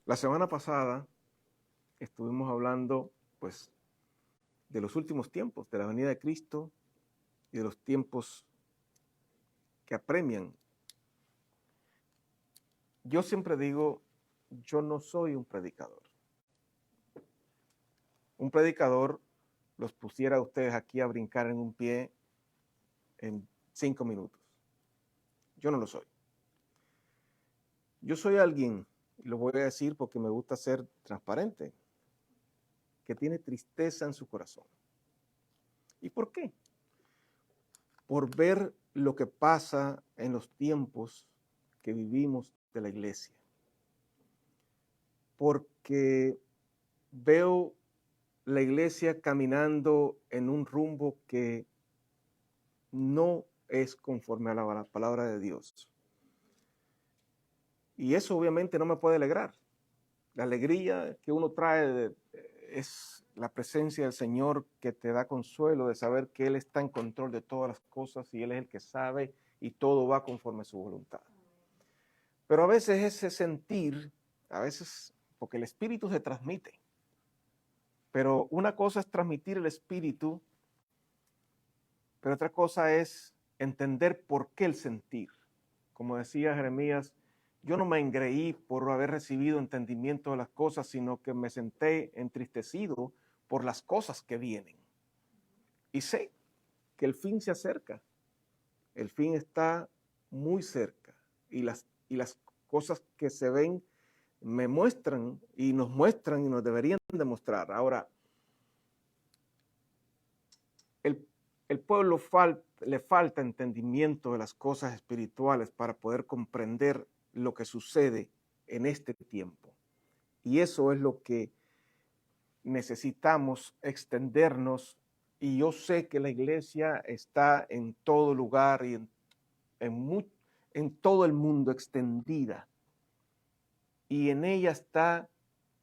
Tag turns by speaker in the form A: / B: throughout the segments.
A: La semana pasada estuvimos hablando, pues, de los últimos tiempos, de la venida de Cristo y de los tiempos que apremian. Yo siempre digo, yo no soy un predicador. Un predicador los pusiera a ustedes aquí a brincar en un pie en 5 minutos. Yo no lo soy. Yo soy alguien, y lo voy a decir porque me gusta ser transparente, que tiene tristeza en su corazón. ¿Y por qué? Por ver lo que pasa en los tiempos que vivimos de la iglesia. Porque veo la iglesia caminando en un rumbo que no es conforme a la palabra de Dios. Y eso obviamente no me puede alegrar. La alegría que uno trae es la presencia del Señor que te da consuelo de saber que Él está en control de todas las cosas y Él es el que sabe y todo va conforme a su voluntad. Pero a veces ese sentir, a veces, porque el Espíritu se transmite, pero una cosa es transmitir el Espíritu, pero otra cosa es entender por qué el sentir. Como decía Jeremías, yo no me engreí por haber recibido entendimiento de las cosas, sino que me senté entristecido por las cosas que vienen. Y sé que el fin se acerca. El fin está muy cerca. Y las cosas que se ven me muestran y nos deberían demostrar. Ahora, el pueblo le falta entendimiento de las cosas espirituales para poder comprender lo que sucede en este tiempo. Y eso es lo que necesitamos extendernos. Y yo sé que la iglesia está en todo lugar y en todo el mundo extendida. Y en ella está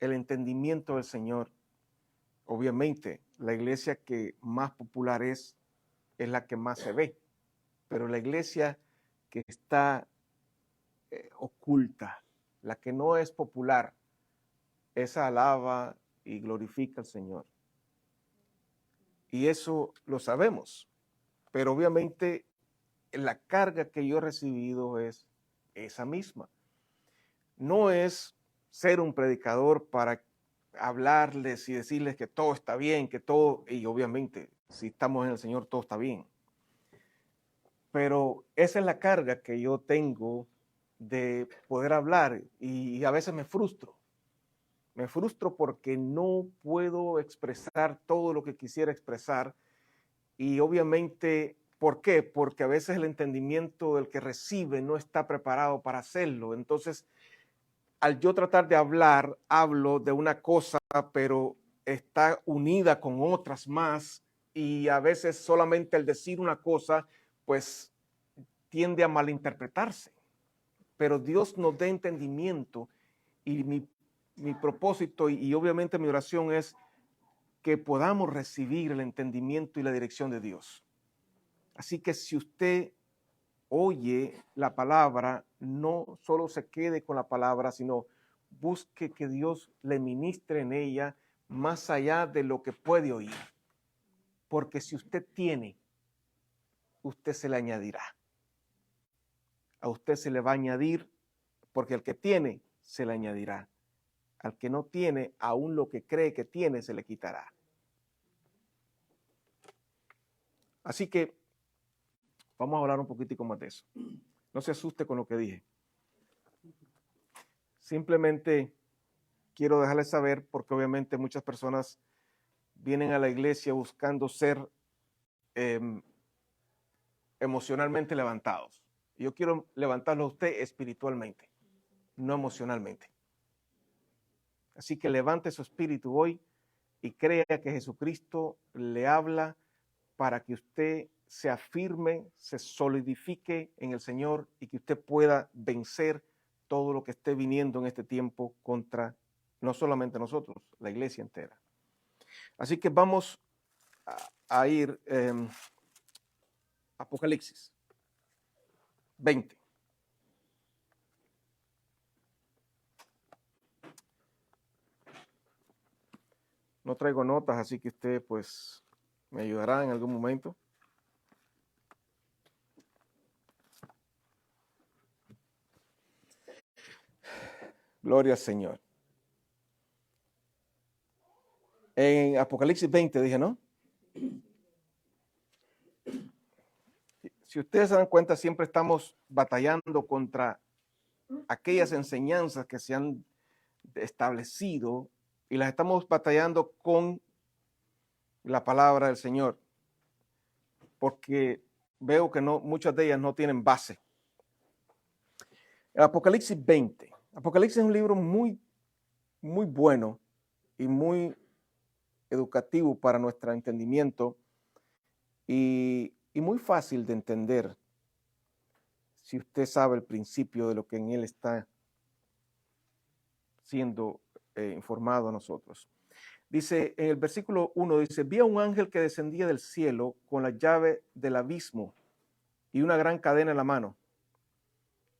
A: el entendimiento del Señor. Obviamente, la iglesia que más popular es la que más se ve, pero la iglesia que está oculta, la que no es popular, esa alaba y glorifica al Señor. Y eso lo sabemos, pero obviamente la carga que yo he recibido es esa misma. No es ser un predicador para hablarles y decirles que todo está bien, que todo, y obviamente si estamos en el Señor todo está bien. Pero esa es la carga que yo tengo de poder hablar y a veces me frustro. Me frustro porque no puedo expresar todo lo que quisiera expresar y obviamente, ¿por qué? Porque a veces el entendimiento del que recibe no está preparado para hacerlo. Entonces, al yo tratar de hablar, hablo de una cosa, pero está unida con otras más y a veces solamente el decir una cosa, pues tiende a malinterpretarse. Pero Dios nos da entendimiento y mi propósito y obviamente mi oración es que podamos recibir el entendimiento y la dirección de Dios. Así que si usted oye la palabra, no solo se quede con la palabra, sino busque que Dios le ministre en ella más allá de lo que puede oír. Porque si usted tiene, usted se le añadirá. A usted se le va a añadir, porque el que tiene, se le añadirá. Al que no tiene, aún lo que cree que tiene, se le quitará. Así que vamos a hablar un poquitico más de eso. No se asuste con lo que dije. Simplemente quiero dejarles saber, porque obviamente muchas personas vienen a la iglesia buscando ser emocionalmente levantados. Yo quiero levantarlo a usted espiritualmente, no emocionalmente. Así que levante su espíritu hoy y crea que Jesucristo le habla para que usted se afirme, se solidifique en el Señor y que usted pueda vencer todo lo que esté viniendo en este tiempo contra no solamente nosotros, la iglesia entera. Así que vamos a ir Apocalipsis 20. No traigo notas, así que usted pues me ayudará en algún momento. Gloria al Señor. En Apocalipsis 20 dije, ¿no? Si ustedes se dan cuenta, siempre estamos batallando contra aquellas enseñanzas que se han establecido y las estamos batallando con la palabra del Señor, porque veo que no, muchas de ellas no tienen base. Apocalipsis 20. Apocalipsis es un libro muy, muy bueno y muy educativo para nuestro entendimiento y muy fácil de entender si usted sabe el principio de lo que en él está siendo informado a nosotros. Dice, en el versículo 1, dice, vi a un ángel que descendía del cielo con la llave del abismo y una gran cadena en la mano,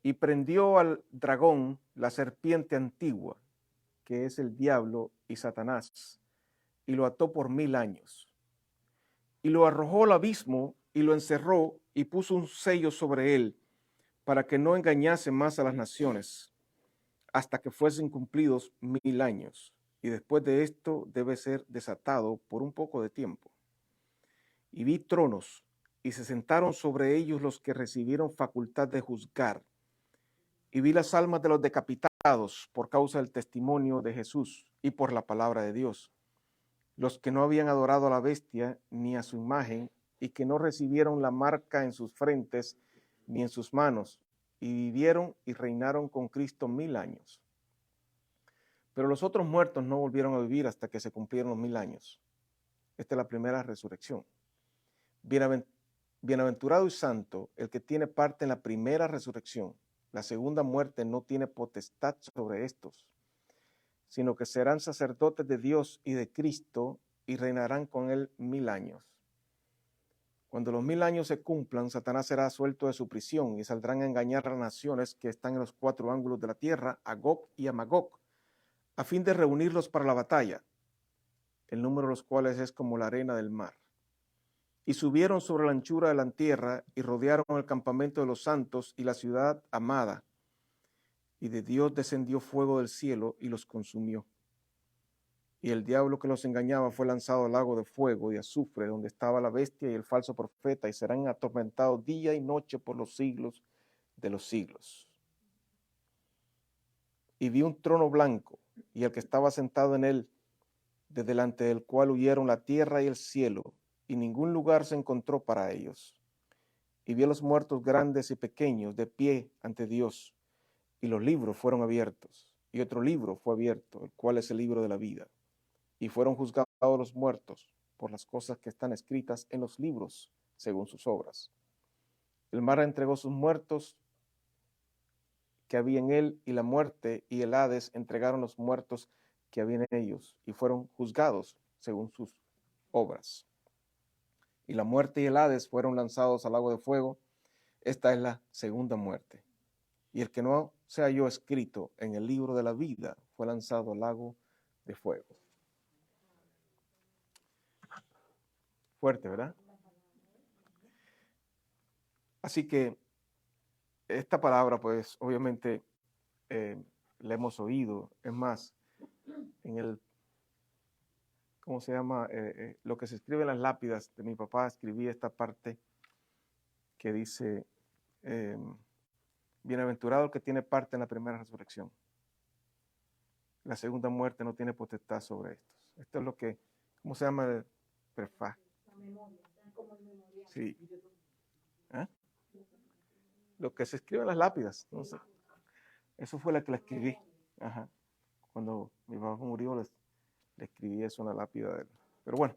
A: y prendió al dragón, la serpiente antigua, que es el diablo y Satanás, y lo ató por 1000 años. Y lo arrojó al abismo y lo encerró y puso un sello sobre él para que no engañase más a las naciones hasta que fuesen cumplidos 1000 años. Y después de esto debe ser desatado por un poco de tiempo. Y vi tronos y se sentaron sobre ellos los que recibieron facultad de juzgar. Y vi las almas de los decapitados por causa del testimonio de Jesús y por la palabra de Dios, los que no habían adorado a la bestia ni a su imagen y que no recibieron la marca en sus frentes ni en sus manos, y vivieron y reinaron con Cristo 1000 años. Pero los otros muertos no volvieron a vivir hasta que se cumplieron los 1000 años. Esta es la primera resurrección. Bienaventurado y santo el que tiene parte en la primera resurrección. La segunda muerte no tiene potestad sobre estos, sino que serán sacerdotes de Dios y de Cristo y reinarán con él 1000 años. Cuando los 1000 años se cumplan, Satanás será suelto de su prisión y saldrán a engañar a las naciones que están en los 4 ángulos de la tierra, a Gog y a Magog, a fin de reunirlos para la batalla, el número de los cuales es como la arena del mar. Y subieron sobre la anchura de la tierra y rodearon el campamento de los santos y la ciudad amada. Y de Dios descendió fuego del cielo y los consumió. Y el diablo que los engañaba fue lanzado al lago de fuego y azufre, donde estaba la bestia y el falso profeta, y serán atormentados día y noche por los siglos de los siglos. Y vi un trono blanco, y el que estaba sentado en él, de delante del cual huyeron la tierra y el cielo, y ningún lugar se encontró para ellos. Y vi a los muertos grandes y pequeños de pie ante Dios, y los libros fueron abiertos, y otro libro fue abierto, el cual es el libro de la vida. Y fueron juzgados los muertos por las cosas que están escritas en los libros, según sus obras. El mar entregó sus muertos que había en él, y la muerte y el Hades entregaron los muertos que había en ellos, y fueron juzgados según sus obras. Y la muerte y el Hades fueron lanzados al lago de fuego. Esta es la segunda muerte. Y el que no se halló escrito en el libro de la vida fue lanzado al lago de fuego. Fuerte, ¿verdad? Así que esta palabra, pues, obviamente la hemos oído. Es más, en el, ¿cómo se llama? Lo que se escribe en las lápidas de mi papá, escribí esta parte que dice, bienaventurado el que tiene parte en la primera resurrección. La segunda muerte no tiene potestad sobre estos. Esto es lo que, ¿cómo se llama? El prefacio. Sí. ¿Eh? Lo que se escribe en las lápidas. Entonces, eso fue la que la escribí. Ajá. Cuando mi papá murió, le escribí eso en la lápida de él. Pero bueno,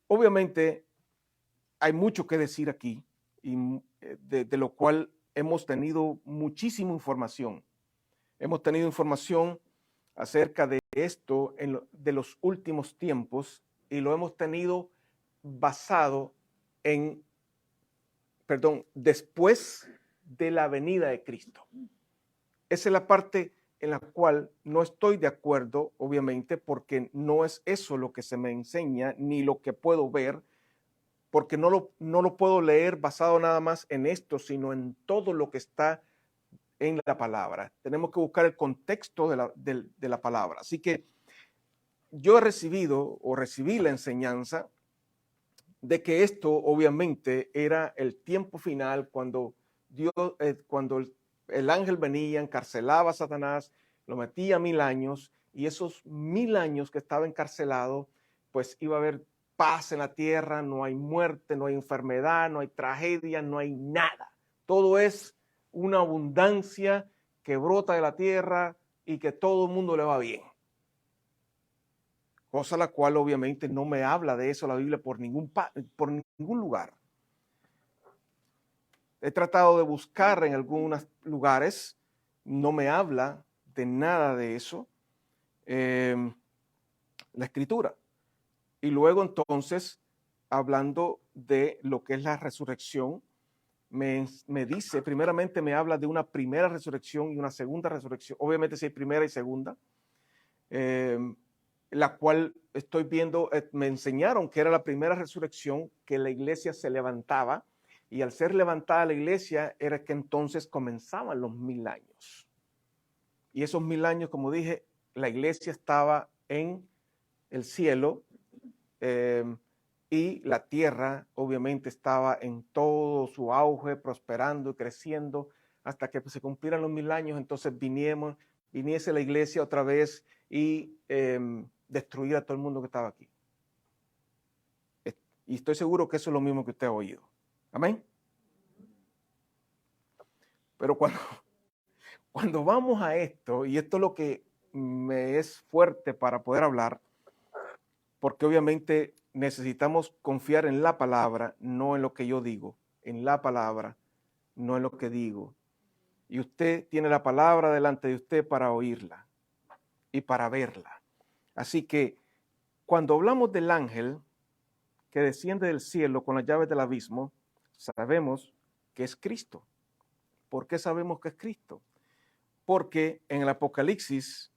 A: obviamente hay mucho que decir aquí, y de lo cual hemos tenido muchísima información. Hemos tenido información acerca de esto de los últimos tiempos, y lo hemos tenido basado en, después de la venida de Cristo. Esa es la parte en la cual no estoy de acuerdo, obviamente, porque no es eso lo que se me enseña, ni lo que puedo ver, porque no lo puedo leer basado nada más en esto, sino en todo lo que está en la palabra. Tenemos que buscar el contexto de la palabra. Así que yo he recibido o recibí la enseñanza de que esto obviamente era el tiempo final cuando Dios, cuando el ángel venía, encarcelaba a Satanás, lo metía 1000 años, y esos 1000 años que estaba encarcelado, pues iba a haber paz en la tierra, no hay muerte, no hay enfermedad, no hay tragedia, no hay nada. Todo es una abundancia que brota de la tierra y que todo el mundo le va bien. Cosa la cual obviamente no me habla de eso la Biblia por ningún lugar. He tratado de buscar en algunos lugares, no me habla de nada de eso la Escritura. Y luego entonces, hablando de lo que es la resurrección, me dice, primeramente me habla de una primera resurrección y una segunda resurrección. Obviamente si hay primera y segunda. La cual estoy viendo, me enseñaron que era la primera resurrección, que la iglesia se levantaba, y al ser levantada la iglesia era que entonces comenzaban los 1000 años. Y esos 1000 años, como dije, la iglesia estaba en el cielo y la tierra obviamente estaba en todo su auge, prosperando y creciendo hasta que se cumplieran los 1000 años. Entonces viniese la iglesia otra vez y destruir a todo el mundo que estaba aquí. Y estoy seguro que eso es lo mismo que usted ha oído. Amén. Pero cuando vamos a esto, y esto es lo que me es fuerte para poder hablar, porque obviamente necesitamos confiar en la palabra, no en lo que yo digo, en la palabra, no en lo que digo. Y usted tiene la palabra delante de usted para oírla y para verla. Así que cuando hablamos del ángel que desciende del cielo con las llaves del abismo, sabemos que es Cristo. ¿Por qué sabemos que es Cristo? Porque en el Apocalipsis,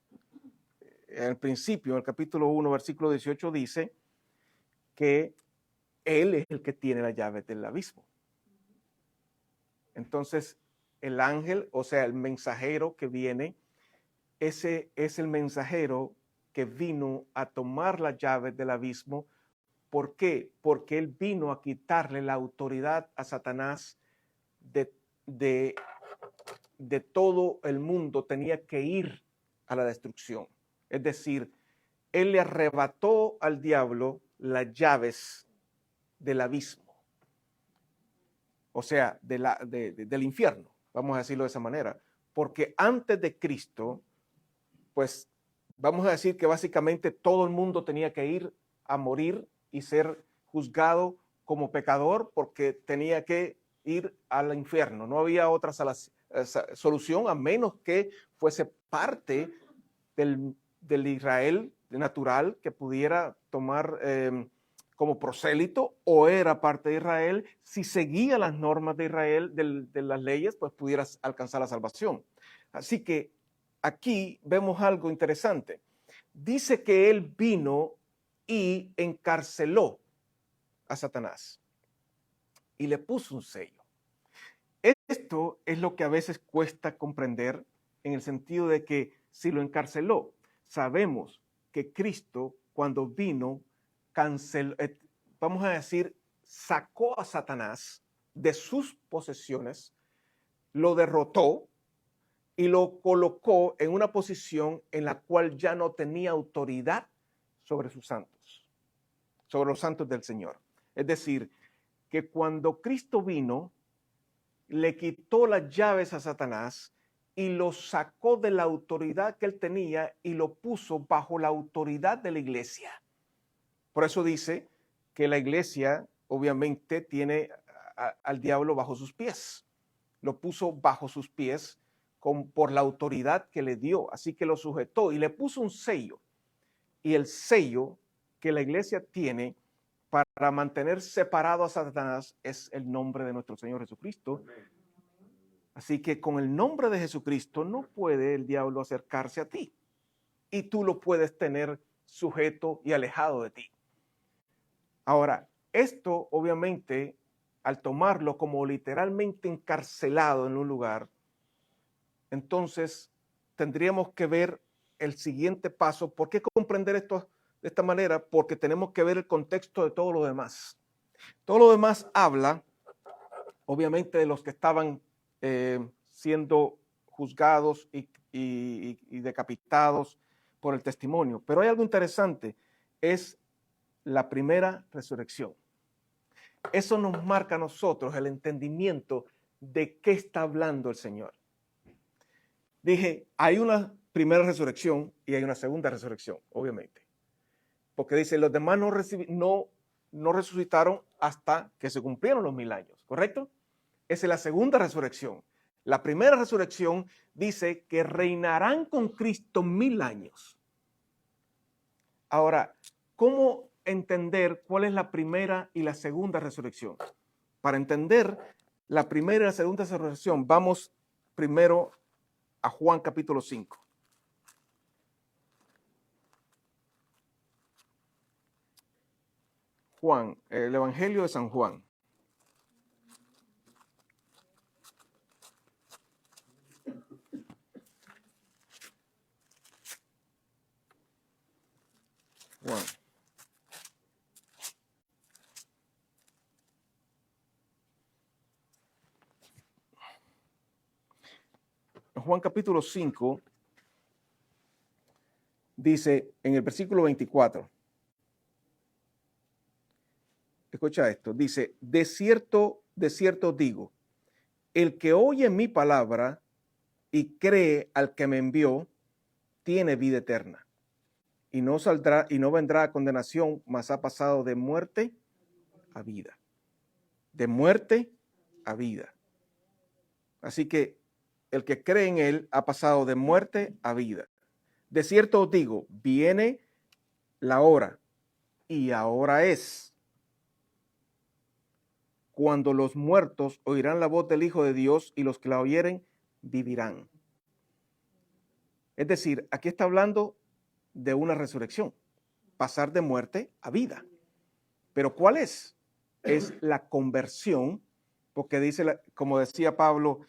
A: en el principio, en el capítulo 1, versículo 18, dice que Él es el que tiene las llaves del abismo. Entonces, el ángel, o sea, el mensajero que viene, ese es el mensajero que vino a tomar las llaves del abismo. ¿Por qué? Porque él vino a quitarle la autoridad a Satanás de todo el mundo. Tenía que ir a la destrucción. Es decir, él le arrebató al diablo las llaves del abismo. O sea, del infierno, vamos a decirlo de esa manera. Porque antes de Cristo, pues vamos a decir que básicamente todo el mundo tenía que ir a morir y ser juzgado como pecador porque tenía que ir al infierno. No había otra solución a menos que fuese parte del Israel natural que pudiera tomar como prosélito, o era parte de Israel. Si seguía las normas de Israel, de las leyes, pues pudieras alcanzar la salvación. Así que aquí vemos algo interesante. Dice que él vino y encarceló a Satanás y le puso un sello. Esto es lo que a veces cuesta comprender, en el sentido de que si lo encarceló, sabemos que Cristo, cuando vino, canceló, vamos a decir, sacó a Satanás de sus posesiones, lo derrotó y lo colocó en una posición en la cual ya no tenía autoridad sobre sus santos, sobre los santos del Señor. Es decir, que cuando Cristo vino, le quitó las llaves a Satanás y lo sacó de la autoridad que él tenía y lo puso bajo la autoridad de la iglesia. Por eso dice que la iglesia obviamente tiene al diablo bajo sus pies. Lo puso bajo sus pies por la autoridad que le dio. Así que lo sujetó y le puso un sello. Y el sello que la iglesia tiene para mantener separado a Satanás es el nombre de nuestro Señor Jesucristo. Así que con el nombre de Jesucristo no puede el diablo acercarse a ti y tú lo puedes tener sujeto y alejado de ti. Ahora, esto obviamente, al tomarlo como literalmente encarcelado en un lugar, entonces tendríamos que ver el siguiente paso. ¿Por qué comprender esto de esta manera? Porque tenemos que ver el contexto de todo lo demás. Todo lo demás habla, obviamente, de los que estaban siendo juzgados y decapitados por el testimonio. Pero hay algo interesante, es la primera resurrección. Eso nos marca a nosotros el entendimiento de qué está hablando el Señor. Dije, hay una primera resurrección y hay una segunda resurrección, obviamente. Porque dice, los demás no resucitaron hasta que se cumplieron los 1000 años, ¿correcto? Esa es la segunda resurrección. La primera resurrección dice que reinarán con Cristo 1000 años. Ahora, ¿cómo entender cuál es la primera y la segunda resurrección? Para entender la primera y la segunda resurrección, vamos primero a Juan capítulo 5. Juan, el Evangelio de San Juan. Juan. Juan capítulo 5 dice en el versículo 24. Escucha esto, dice, de cierto digo, el que oye mi palabra y cree al que me envió, tiene vida eterna. Y no saldrá y no vendrá a condenación, mas ha pasado de muerte a vida. De muerte a vida. Así que el que cree en él ha pasado de muerte a vida. De cierto os digo, viene la hora, y ahora es, cuando los muertos oirán la voz del Hijo de Dios, y los que la oyeren vivirán. Es decir, aquí está hablando de una resurrección, pasar de muerte a vida. Pero ¿cuál es? Es la conversión, porque dice, como decía Pablo,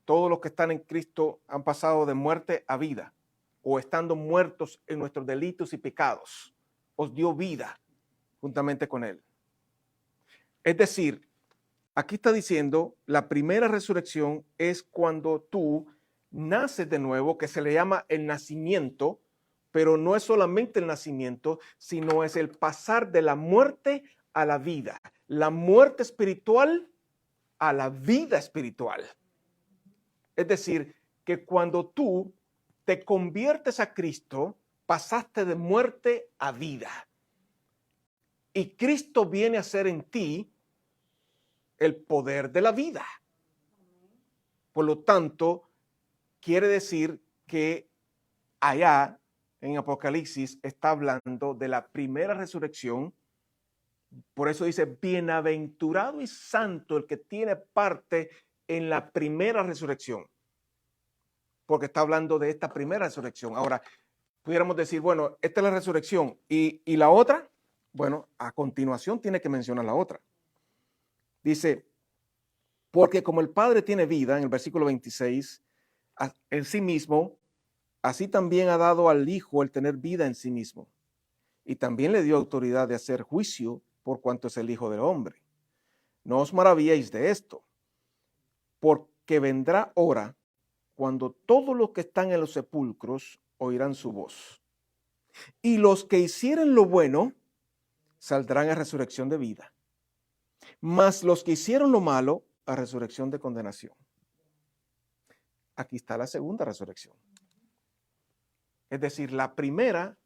A: todos los que están en Cristo han pasado de muerte a vida, o estando muertos en nuestros delitos y pecados, os dio vida juntamente con él. Es decir, aquí está diciendo, la primera resurrección es cuando tú naces de nuevo, que se le llama el nacimiento, pero no es solamente el nacimiento, sino es el pasar de la muerte a la vida, la muerte espiritual a la vida espiritual. Es decir, que cuando tú te conviertes a Cristo, pasaste de muerte a vida. Y Cristo viene a ser en ti el poder de la vida. Por lo tanto, quiere decir que allá en Apocalipsis está hablando de la primera resurrección. Por eso dice, bienaventurado y santo el que tiene parte en la primera resurrección. Porque está hablando de esta primera resurrección. Ahora, pudiéramos decir, bueno, esta es la resurrección. ¿Y la otra? Bueno, a continuación tiene que mencionar la otra. Dice, porque como el Padre tiene vida, en el versículo 26, en sí mismo, así también ha dado al Hijo el tener vida en sí mismo. Y también le dio autoridad de hacer juicio por cuanto es el Hijo del Hombre. No os maravilléis de esto, porque vendrá hora cuando todos los que están en los sepulcros oirán su voz. Y los que hicieren lo bueno saldrán a resurrección de vida. Mas los que hicieron lo malo a resurrección de condenación. Aquí está la segunda resurrección. Es decir, la primera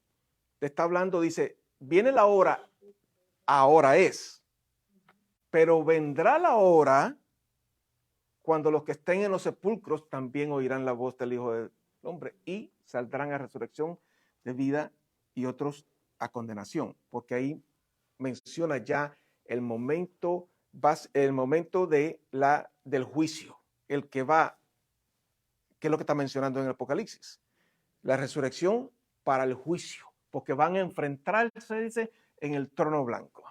A: te está hablando, dice, viene la hora, ahora es. Pero vendrá la hora cuando los que estén en los sepulcros también oirán la voz del Hijo del Hombre y saldrán a resurrección de vida y otros a condenación. Porque ahí menciona ya el momento del juicio, el que va ¿Qué es lo que está mencionando en el Apocalipsis? La resurrección para el juicio, porque van a enfrentarse, dice, en el trono blanco.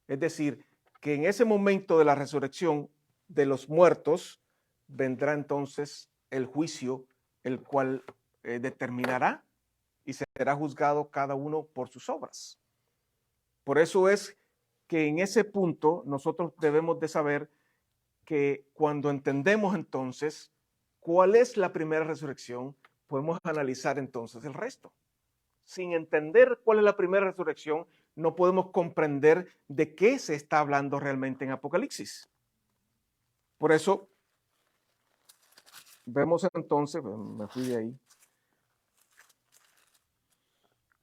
A: Es decir, que en ese momento de la resurrección de los muertos vendrá entonces el juicio, el cual determinará y será juzgado cada uno por sus obras. Por eso es que en ese punto nosotros debemos de saber que cuando entendemos entonces cuál es la primera resurrección, podemos analizar entonces el resto. Sin entender cuál es la primera resurrección, no podemos comprender de qué se está hablando realmente en Apocalipsis. Por eso, vemos entonces, me fui de ahí,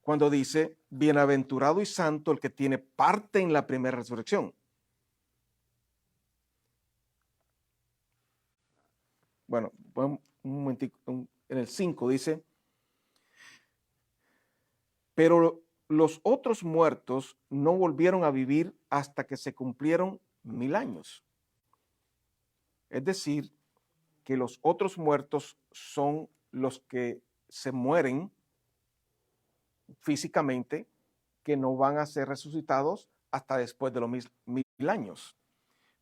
A: cuando dice, bienaventurado y santo el que tiene parte en la primera resurrección. Bueno, un momentico, en el 5 dice, pero los otros muertos no volvieron a vivir hasta que se cumplieron 1000 años. Es decir, que los otros muertos son los que se mueren físicamente, que no van a ser resucitados hasta después de los 1000 años.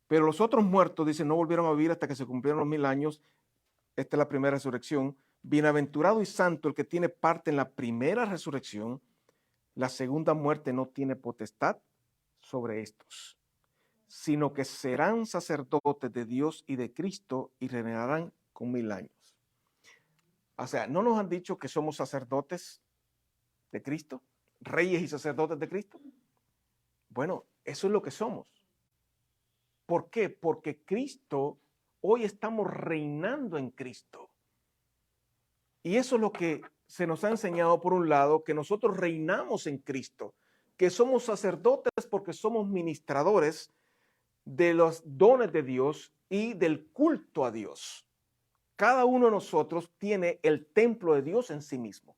A: Pero los otros muertos, dice, no volvieron a vivir hasta que se cumplieron los 1000 años. Esta es la primera resurrección. Bienaventurado y santo el que tiene parte en la primera resurrección. La segunda muerte no tiene potestad sobre estos, sino que serán sacerdotes de Dios y de Cristo y reinarán con 1000 años. O sea, ¿no nos han dicho que somos sacerdotes de Cristo? ¿Reyes y sacerdotes de Cristo? Bueno, eso es lo que somos. ¿Por qué? Porque Cristo, hoy estamos reinando en Cristo. Y eso es lo que se nos ha enseñado por un lado, que nosotros reinamos en Cristo, que somos sacerdotes porque somos ministradores de los dones de Dios y del culto a Dios. Cada uno de nosotros tiene el templo de Dios en sí mismo.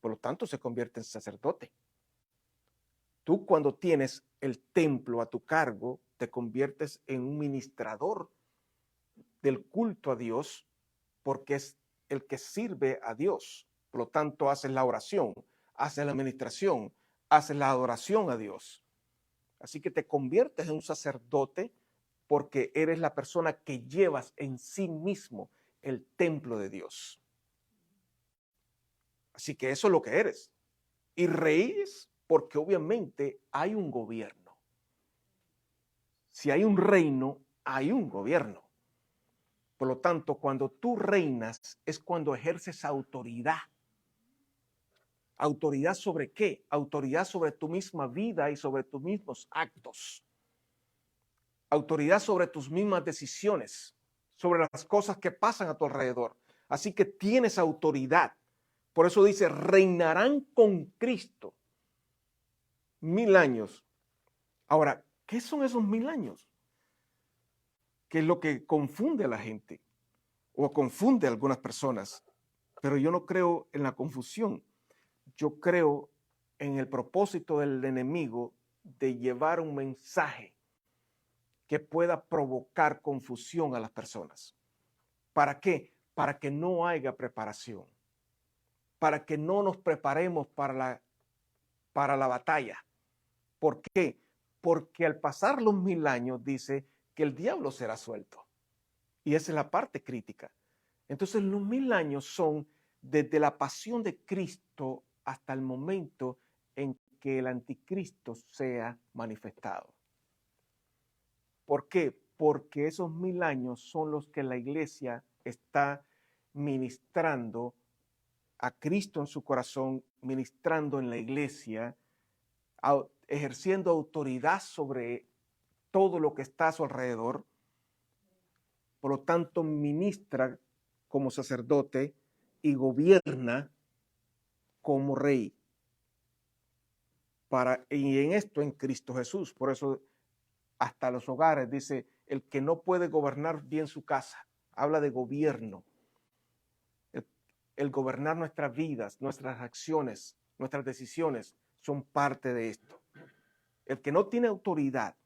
A: Por lo tanto, se convierte en sacerdote. Tú cuando tienes el templo a tu cargo, te conviertes en un ministrador del culto a Dios porque es el que sirve a Dios. Por lo tanto, haces la oración, haces la administración, haces la adoración a Dios. Así que te conviertes en un sacerdote porque eres la persona que llevas en sí mismo el templo de Dios. Así que eso es lo que eres. Y reyes porque obviamente hay un gobierno. Si hay un reino, hay un gobierno. Por lo tanto, cuando tú reinas es cuando ejerces autoridad. ¿Autoridad sobre qué? Autoridad sobre tu misma vida y sobre tus mismos actos. Autoridad sobre tus mismas decisiones, sobre las cosas que pasan a tu alrededor. Así que tienes autoridad. Por eso dice, reinarán con Cristo 1000 años. Ahora, ¿qué son esos 1000 años? ¿Qué es lo que confunde a la gente? O confunde a algunas personas. Pero yo no creo en la confusión. Yo creo en el propósito del enemigo de llevar un mensaje que pueda provocar confusión a las personas. ¿Para qué? Para que no haya preparación. Para que no nos preparemos para la batalla. ¿Por qué? Porque al pasar los 1000 años dice que el diablo será suelto. Y esa es la parte crítica. Entonces los 1000 años son desde la pasión de Cristo hasta el momento en que el anticristo sea manifestado. ¿Por qué? Porque esos 1000 años son los que la iglesia está ministrando a Cristo en su corazón, ministrando en la iglesia, ejerciendo autoridad sobre todo lo que está a su alrededor. Por lo tanto, ministra como sacerdote y gobierna como rey. Y en esto en Cristo Jesús. Por eso hasta los hogares dice, el que no puede gobernar bien su casa, habla de gobierno. El gobernar nuestras vidas, nuestras acciones, nuestras decisiones son parte de esto. El que no tiene autoridad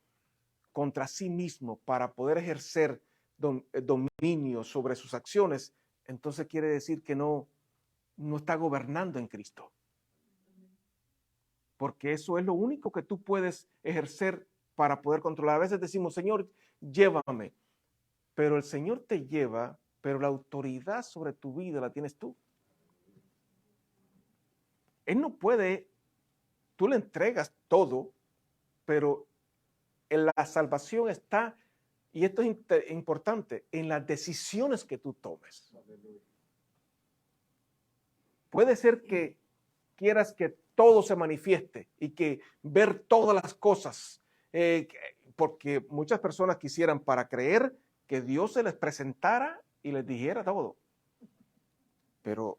A: contra sí mismo para poder ejercer dominio sobre sus acciones entonces quiere decir que no está gobernando en Cristo. Porque eso es lo único que tú puedes ejercer para poder controlar. A veces decimos, Señor, llévame. Pero el Señor te lleva, pero la autoridad sobre tu vida la tienes tú. Él no puede, tú le entregas todo, pero en la salvación está, y esto es importante, en las decisiones que tú tomes. Puede ser que quieras que todo se manifieste y que ver todas las cosas, porque muchas personas quisieran para creer que Dios se les presentara y les dijera todo. Pero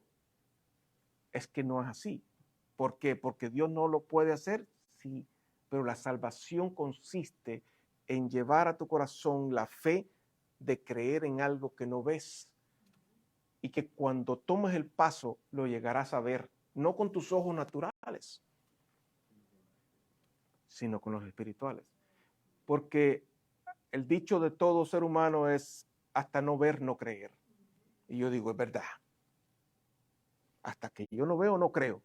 A: es que no es así. ¿Por qué? Porque Dios no lo puede hacer, sí, pero la salvación consiste en llevar a tu corazón la fe de creer en algo que no ves y que cuando tomes el paso lo llegarás a ver, no con tus ojos naturales, sino con los espirituales. Porque el dicho de todo ser humano es hasta no ver, no creer. Y yo digo, es verdad. Hasta que yo no veo, no creo.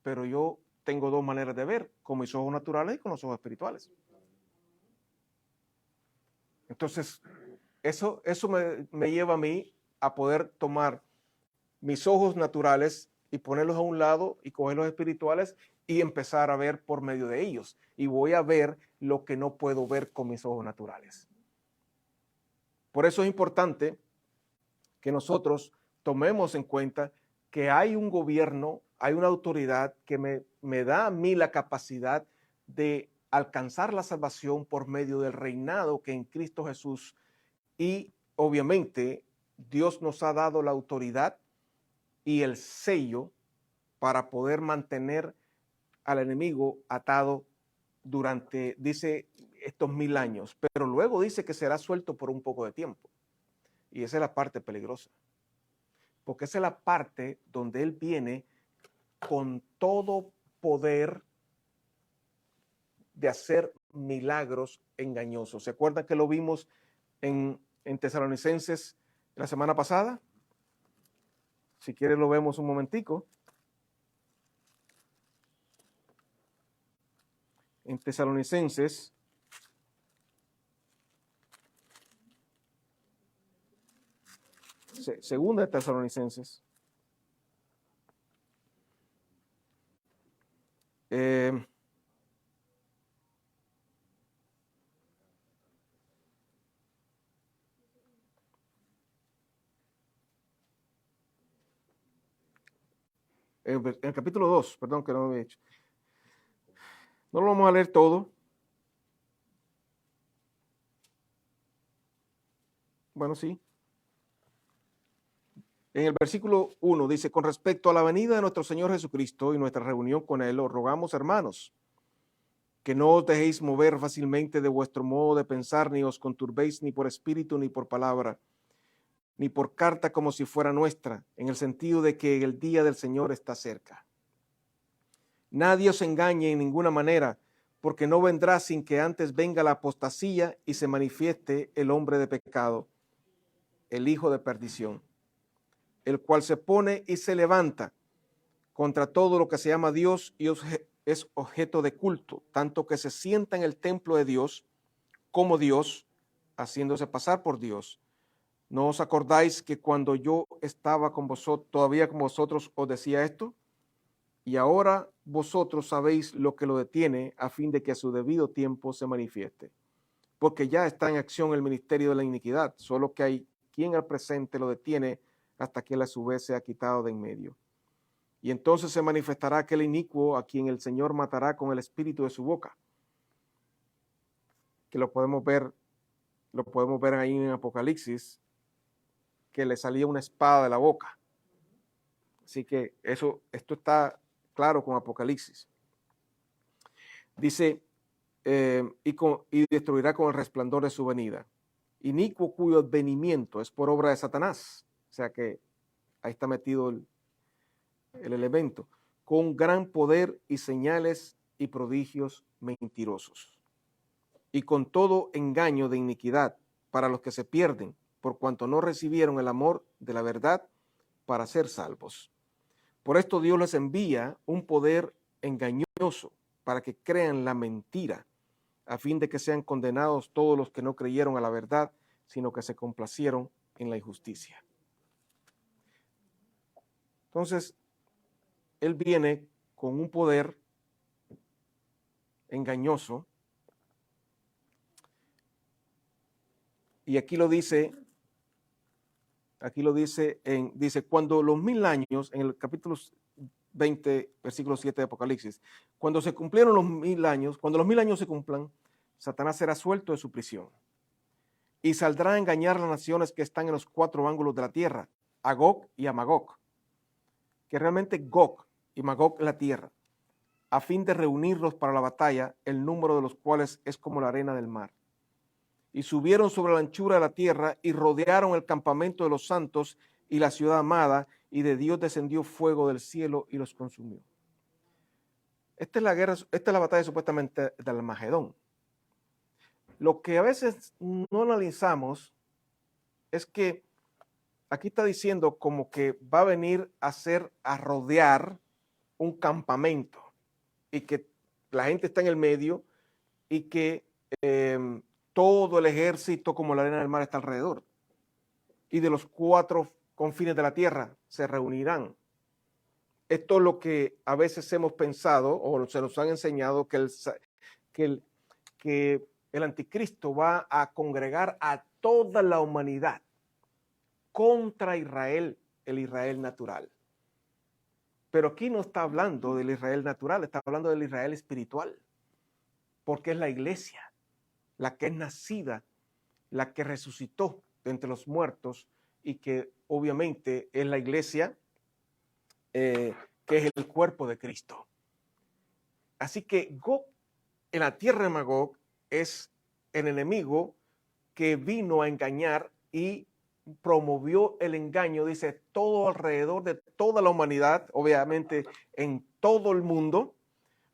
A: Pero yo tengo dos maneras de ver, con mis ojos naturales y con los ojos espirituales. Entonces, eso me lleva a mí a poder tomar mis ojos naturales y ponerlos a un lado y coger los espirituales y empezar a ver por medio de ellos. Y voy a ver lo que no puedo ver con mis ojos naturales. Por eso es importante que nosotros tomemos en cuenta que hay un gobierno, hay una autoridad que me da a mí la capacidad de alcanzar la salvación por medio del reinado que en Cristo Jesús. Y obviamente Dios nos ha dado la autoridad y el sello para poder mantener al enemigo atado durante, dice, estos 1000 años. Pero luego dice que será suelto por un poco de tiempo. Y esa es la parte peligrosa. Porque esa es la parte donde Él viene con todo poder de hacer milagros engañosos. ¿Se acuerdan que lo vimos en Tesalonicenses la semana pasada? Si quieren lo vemos un momentico. En Tesalonicenses, segunda de Tesalonicenses, en el capítulo 2, perdón que no lo había hecho. No lo vamos a leer todo. Bueno, sí. En el versículo 1 dice, con respecto a la venida de nuestro Señor Jesucristo y nuestra reunión con Él, os rogamos, hermanos, que no os dejéis mover fácilmente de vuestro modo de pensar, ni os conturbéis ni por espíritu, ni por palabra, ni por carta como si fuera nuestra, en el sentido de que el día del Señor está cerca. Nadie os engañe en ninguna manera, porque no vendrá sin que antes venga la apostasía y se manifieste el hombre de pecado, el hijo de perdición, el cual se pone y se levanta contra todo lo que se llama Dios y es objeto de culto, tanto que se sienta en el templo de Dios como Dios, haciéndose pasar por Dios. ¿No os acordáis que cuando yo estaba con vosotros, todavía con vosotros, os decía esto? Y ahora vosotros sabéis lo que lo detiene, a fin de que a su debido tiempo se manifieste. Porque ya está en acción el ministerio de la iniquidad, solo que hay quien al presente lo detiene hasta que él a su vez sea quitado de en medio. Y entonces se manifestará aquel inicuo a quien el Señor matará con el espíritu de su boca. Que lo podemos ver ahí en Apocalipsis, que le salía una espada de la boca. Así que esto está claro con Apocalipsis. Dice, y destruirá con el resplandor de su venida. Inicuo cuyo advenimiento es por obra de Satanás. O sea que ahí está metido el elemento. Con gran poder y señales y prodigios mentirosos. Y con todo engaño de iniquidad para los que se pierden, por cuanto no recibieron el amor de la verdad para ser salvos. Por esto Dios les envía un poder engañoso para que crean la mentira, a fin de que sean condenados todos los que no creyeron a la verdad, sino que se complacieron en la injusticia. Entonces, Él viene con un poder engañoso, y aquí lo dice, dice, cuando los 1000 años, en el capítulo 20, versículo 7 de Apocalipsis, cuando se cumplieron los 1000 años, cuando los 1000 años se cumplan, Satanás será suelto de su prisión y saldrá a engañar las naciones que están en los 4 ángulos de la tierra, a Gog y a Magog, que realmente Gog y Magog es la tierra, a fin de reunirlos para la batalla, el número de los cuales es como la arena del mar. Y subieron sobre la anchura de la tierra y rodearon el campamento de los santos y la ciudad amada, y de Dios descendió fuego del cielo y los consumió. Esta es la guerra, esta es la batalla supuestamente del Armagedón. Lo que a veces no analizamos es que aquí está diciendo como que va a venir a rodear un campamento y que la gente está en el medio y que todo el ejército como la arena del mar está alrededor. Y de los 4 confines de la tierra se reunirán. Esto es lo que a veces hemos pensado o se nos han enseñado que el anticristo va a congregar a toda la humanidad contra Israel, el Israel natural. Pero aquí no está hablando del Israel natural, está hablando del Israel espiritual, porque es la iglesia, la que es nacida, la que resucitó de entre los muertos y que obviamente es la iglesia que es el cuerpo de Cristo. Así que Gog, en la tierra de Magog, es el enemigo que vino a engañar y promovió el engaño, dice, todo alrededor de toda la humanidad, obviamente en todo el mundo,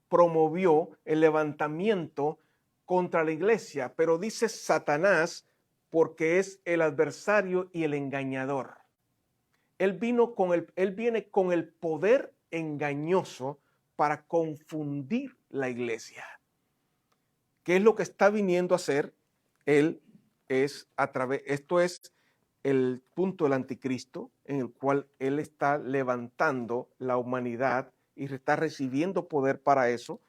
A: promovió el levantamiento contra la iglesia, pero dice Satanás porque es el adversario y el engañador. Él viene con el poder engañoso para confundir la iglesia. ¿Qué es lo que está viniendo a hacer? Esto es el punto del anticristo, en el cual él está levantando la humanidad y está recibiendo poder para eso,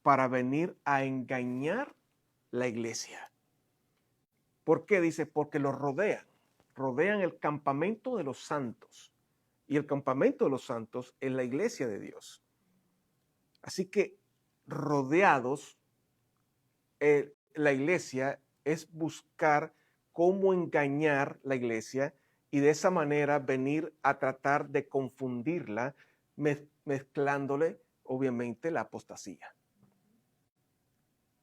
A: para venir a engañar la iglesia. ¿Por qué? Dice, porque los rodean el campamento de los santos. Y el campamento de los santos es la iglesia de Dios. Así que rodeados, la iglesia es buscar cómo engañar la iglesia y de esa manera venir a tratar de confundirla, mezclándole obviamente la apostasía,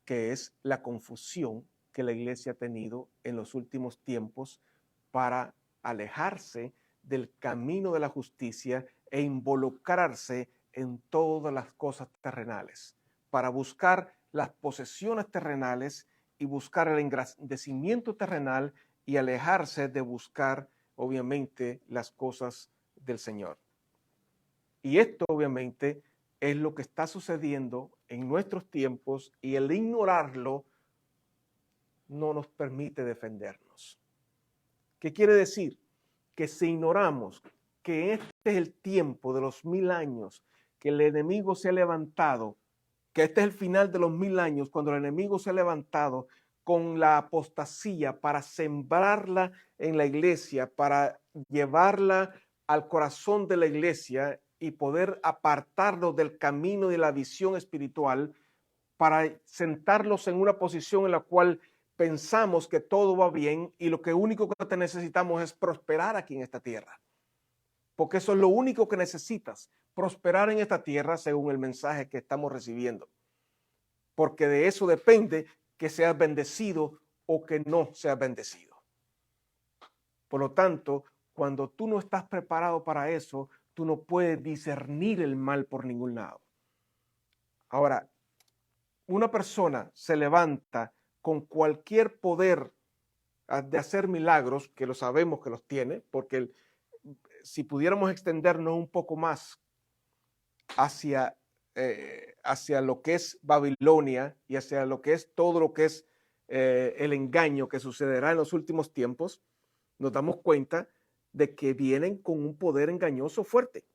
A: que es la confusión que la iglesia ha tenido en los últimos tiempos para alejarse del camino de la justicia e involucrarse en todas las cosas terrenales, para buscar las posesiones terrenales y buscar el engrandecimiento terrenal y alejarse de buscar, obviamente, las cosas del Señor. Y esto, obviamente, es lo que está sucediendo en nuestros tiempos y el ignorarlo no nos permite defendernos. ¿Qué quiere decir? Que si ignoramos que este es el tiempo de los 1000 años, que el enemigo se ha levantado, que este es el final de los 1000 años, cuando el enemigo se ha levantado con la apostasía para sembrarla en la iglesia, para llevarla al corazón de la iglesia y poder apartarlos del camino de la visión espiritual, para sentarlos en una posición en la cual pensamos que todo va bien y lo único que necesitamos es prosperar aquí en esta tierra. Porque eso es lo único que necesitas, prosperar en esta tierra según el mensaje que estamos recibiendo. Porque de eso depende que seas bendecido o que no seas bendecido. Por lo tanto, cuando tú no estás preparado para eso, tú no puedes discernir el mal por ningún lado. Ahora, una persona se levanta con cualquier poder de hacer milagros, que lo sabemos que los tiene, porque si pudiéramos extendernos un poco más hacia lo que es Babilonia y hacia lo que es todo lo que es el engaño que sucederá en los últimos tiempos, nos damos cuenta de que vienen con un poder engañoso fuerte,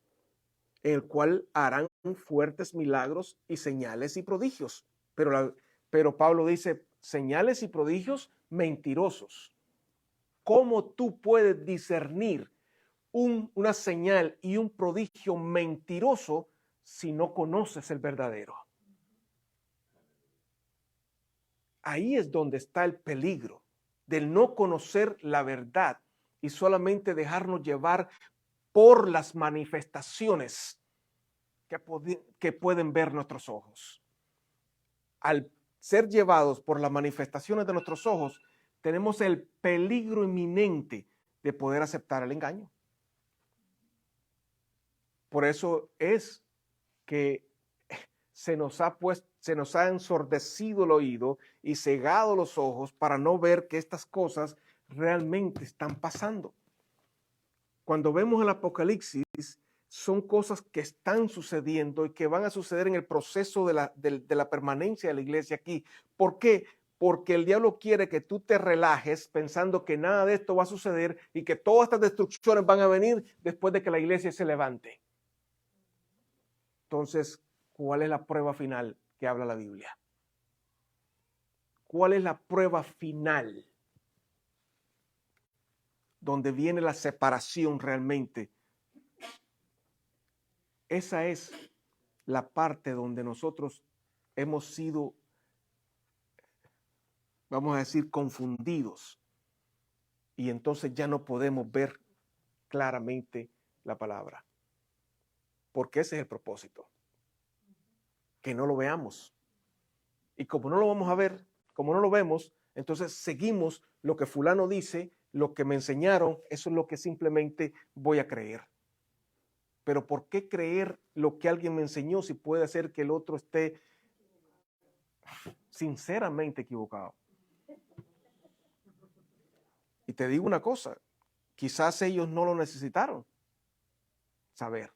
A: en el cual harán fuertes milagros y señales y prodigios. Pero Pablo dice, señales y prodigios mentirosos. ¿Cómo tú puedes discernir una señal y un prodigio mentiroso si no conoces el verdadero? Ahí es donde está el peligro del no conocer la verdad y solamente dejarnos llevar por las manifestaciones que pueden ver nuestros ojos. Al ser llevados por las manifestaciones de nuestros ojos, tenemos el peligro inminente de poder aceptar el engaño. Por eso es que se nos ha ensordecido el oído y cegado los ojos para no ver que estas cosas realmente están pasando. Cuando vemos el Apocalipsis, son cosas que están sucediendo y que van a suceder en el proceso de la permanencia de la iglesia aquí. ¿Por qué? Porque el diablo quiere que tú te relajes pensando que nada de esto va a suceder y que todas estas destrucciones van a venir después de que la iglesia se levante. Entonces, ¿cuál es la prueba final que habla la Biblia? ¿Cuál es la prueba final donde viene la separación realmente? Esa es la parte donde nosotros hemos sido, vamos a decir, confundidos. Y entonces ya no podemos ver claramente la palabra. Porque ese es el propósito. Que no lo veamos. Y como no lo vamos a ver, como no lo vemos, entonces seguimos lo que fulano dice, lo que me enseñaron, eso es lo que simplemente voy a creer. Pero ¿por qué creer lo que alguien me enseñó si puede hacer que el otro esté sinceramente equivocado? Y te digo una cosa, quizás ellos no lo necesitaron saber.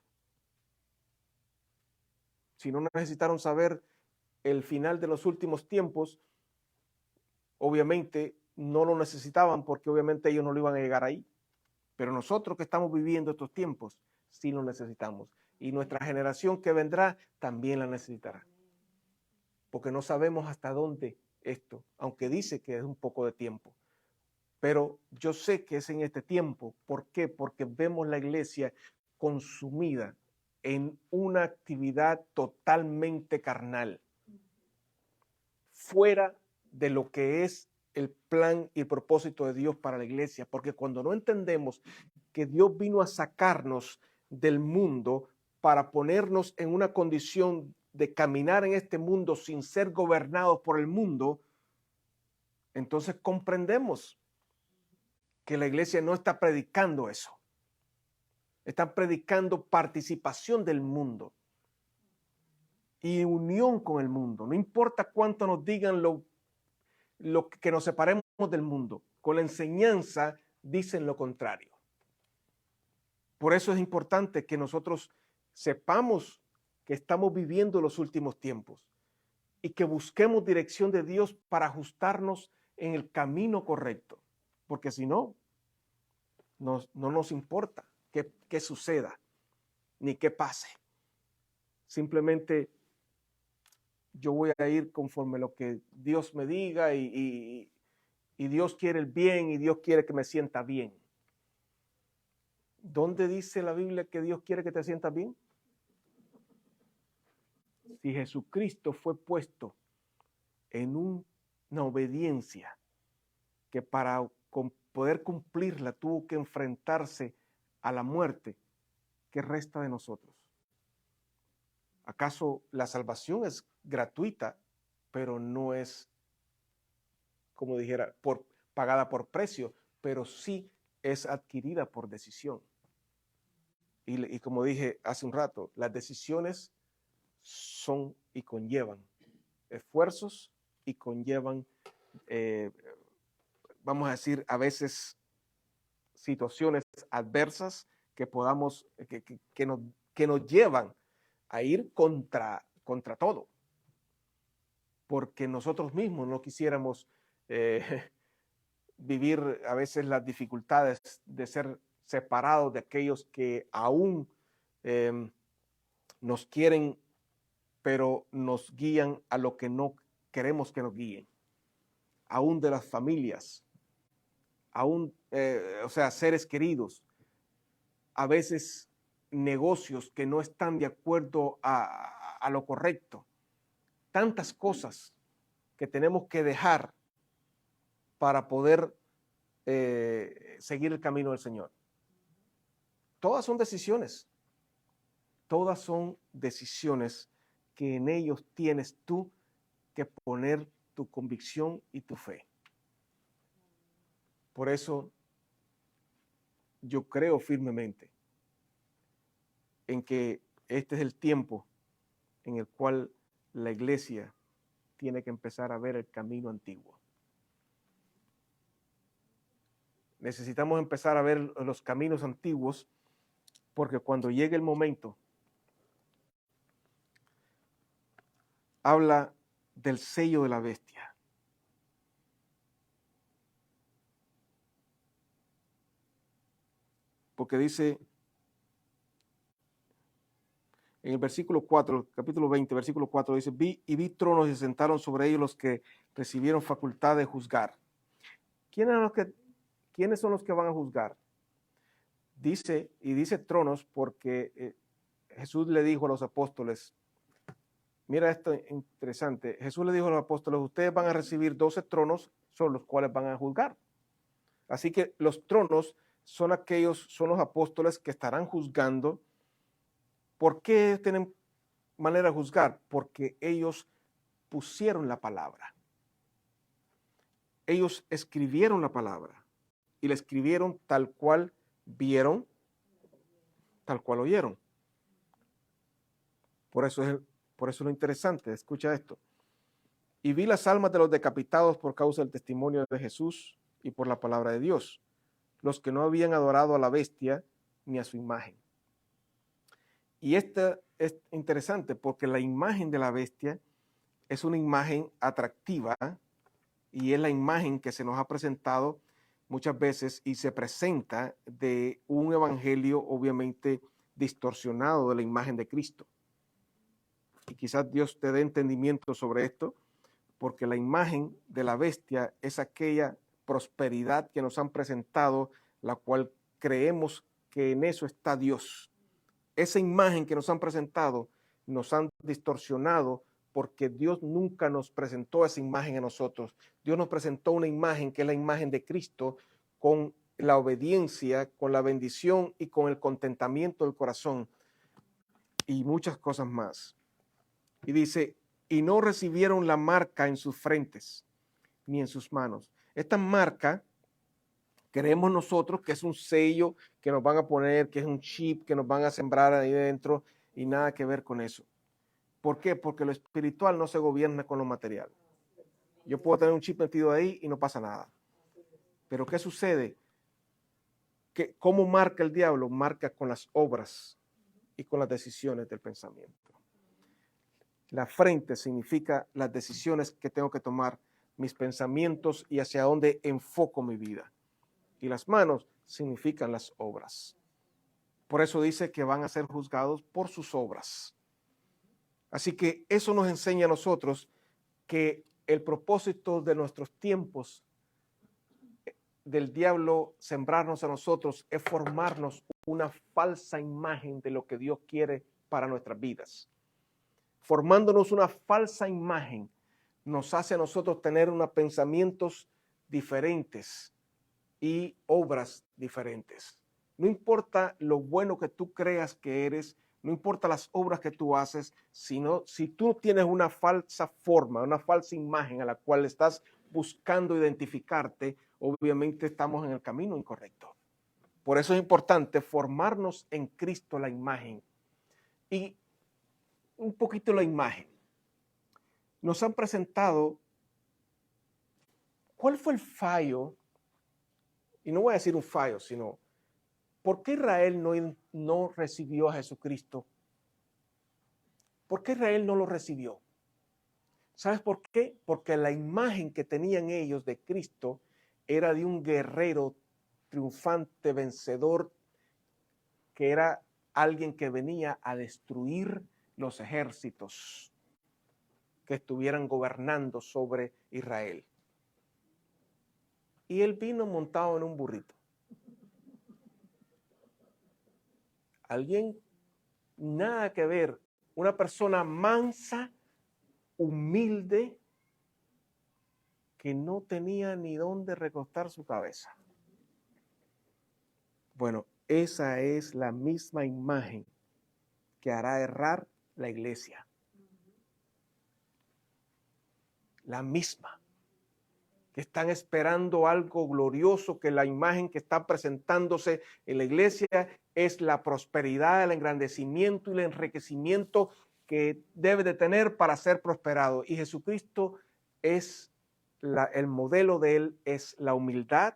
A: Si no necesitaron saber el final de los últimos tiempos, obviamente no lo necesitaban porque obviamente ellos no lo iban a llegar ahí. Pero nosotros que estamos viviendo estos tiempos, sí lo necesitamos. Y nuestra generación que vendrá también la necesitará. Porque no sabemos hasta dónde esto, aunque dice que es un poco de tiempo. Pero yo sé que es en este tiempo. ¿Por qué? Porque vemos la iglesia consumida en una actividad totalmente carnal, fuera de lo que es el plan y el propósito de Dios para la iglesia. Porque cuando no entendemos que Dios vino a sacarnos del mundo para ponernos en una condición de caminar en este mundo sin ser gobernados por el mundo, entonces comprendemos que la iglesia no está predicando eso. Están predicando participación del mundo y unión con el mundo. No importa cuánto nos digan lo que nos separemos del mundo. Con la enseñanza dicen lo contrario. Por eso es importante que nosotros sepamos que estamos viviendo los últimos tiempos y que busquemos dirección de Dios para ajustarnos en el camino correcto. Porque si no, no nos importa qué suceda ni qué pase. Simplemente yo voy a ir conforme lo que Dios me diga y Dios quiere el bien y Dios quiere que me sienta bien. ¿Dónde dice la Biblia que Dios quiere que te sientas bien? Si Jesucristo fue puesto en una obediencia que para poder cumplirla tuvo que enfrentarse a la muerte, ¿qué resta de nosotros? ¿Acaso la salvación es gratuita, pero no es, como dijera, pagada por precio, pero sí es adquirida por decisión? Y como dije hace un rato, las decisiones son y conllevan esfuerzos y conllevan vamos a decir, a veces situaciones adversas que podamos, que nos llevan a ir contra todo, porque nosotros mismos no quisiéramos vivir a veces las dificultades de ser separados de aquellos que aún nos quieren, pero nos guían a lo que no queremos que nos guíen, aún de las familias, aún, o sea, seres queridos, a veces negocios que no están de acuerdo a lo correcto, tantas cosas que tenemos que dejar para poder seguir el camino del Señor. Todas son decisiones que en ellos tienes tú que poner tu convicción y tu fe. Por eso yo creo firmemente en que este es el tiempo en el cual la iglesia tiene que empezar a ver el camino antiguo. Necesitamos empezar a ver los caminos antiguos, porque cuando llegue el momento, habla del sello de la bestia. Porque dice en el versículo 4, capítulo 20, versículo 4, dice, vi tronos y se sentaron sobre ellos los que recibieron facultad de juzgar. ¿Quiénes son los que van a juzgar? Dice tronos porque Jesús le dijo a los apóstoles, mira esto interesante, Jesús le dijo a los apóstoles, ustedes van a recibir 12 tronos sobre los cuales van a juzgar. Así que los tronos son los apóstoles que estarán juzgando. ¿Por qué tienen manera de juzgar? Porque ellos pusieron la palabra. Ellos escribieron la palabra y la escribieron tal cual vieron, tal cual oyeron. Por eso es lo interesante, escucha esto. Y vi las almas de los decapitados por causa del testimonio de Jesús y por la palabra de Dios, los que no habían adorado a la bestia ni a su imagen. Y esta es interesante porque la imagen de la bestia es una imagen atractiva y es la imagen que se nos ha presentado muchas veces y se presenta de un evangelio obviamente distorsionado de la imagen de Cristo. Y quizás Dios te dé entendimiento sobre esto, porque la imagen de la bestia es aquella prosperidad que nos han presentado, la cual creemos que en eso está Dios. Esa imagen que nos han presentado, nos han distorsionado porque Dios nunca nos presentó esa imagen a nosotros. Dios nos presentó una imagen que es la imagen de Cristo, con la obediencia, con la bendición y con el contentamiento del corazón y muchas cosas más. Y dice, y no recibieron la marca en sus frentes ni en sus manos. Esta marca creemos nosotros que es un sello que nos van a poner, que es un chip que nos van a sembrar ahí dentro y nada que ver con eso. ¿Por qué? Porque lo espiritual no se gobierna con lo material. Yo puedo tener un chip metido ahí y no pasa nada. Pero ¿qué sucede? ¿Cómo marca el diablo? Marca con las obras y con las decisiones del pensamiento. La frente significa las decisiones que tengo que tomar, mis pensamientos y hacia dónde enfoco mi vida. Y las manos significan las obras. Por eso dice que van a ser juzgados por sus obras. Así que eso nos enseña a nosotros que el propósito de nuestros tiempos del diablo sembrarnos a nosotros es formarnos una falsa imagen de lo que Dios quiere para nuestras vidas. Formándonos una falsa imagen nos hace a nosotros tener unos pensamientos diferentes y obras diferentes. No importa lo bueno que tú creas que eres, no importa las obras que tú haces, sino si tú tienes una falsa forma, una falsa imagen a la cual estás buscando identificarte, obviamente estamos en el camino incorrecto. Por eso es importante formarnos en Cristo la imagen. Y un poquito la imagen. Nos han presentado, ¿cuál fue el fallo y no voy a decir un fallo, sino, ¿por qué Israel no recibió a Jesucristo? ¿Por qué Israel no lo recibió? ¿Sabes por qué? Porque la imagen que tenían ellos de Cristo era de un guerrero triunfante, vencedor, que era alguien que venía a destruir los ejércitos que estuvieran gobernando sobre Israel. Y él vino montado en un burrito. Alguien, nada que ver, una persona mansa, humilde, que no tenía ni dónde recostar su cabeza. Bueno, esa es la misma imagen que hará errar la iglesia. La misma. Que están esperando algo glorioso, que la imagen que está presentándose en la iglesia es la prosperidad, el engrandecimiento y el enriquecimiento que debe de tener para ser prosperado. Y Jesucristo es el modelo de él es la humildad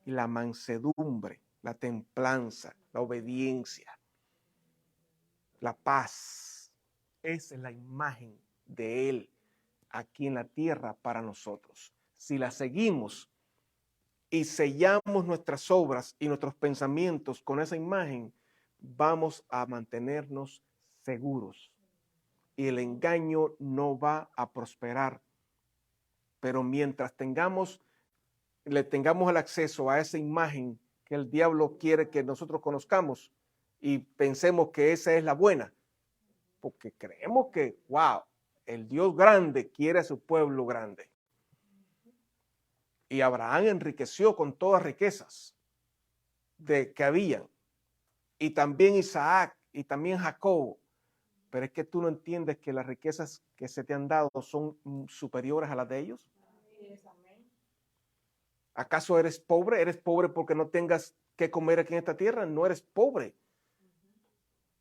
A: y la mansedumbre, la templanza, la obediencia, la paz. Esa es la imagen de él aquí en la tierra para nosotros. Si la seguimos y sellamos nuestras obras y nuestros pensamientos con esa imagen, vamos a mantenernos seguros y el engaño no va a prosperar. Pero mientras le tengamos el acceso a esa imagen que el diablo quiere que nosotros conozcamos y pensemos que esa es la buena, porque creemos que, wow, el Dios grande quiere a su pueblo grande. Y Abraham enriqueció con todas riquezas que habían. Y también Isaac y también Jacob. Pero es que tú no entiendes que las riquezas que se te han dado son superiores a las de ellos. ¿Acaso eres pobre? ¿Eres pobre porque no tengas que comer aquí en esta tierra? No eres pobre.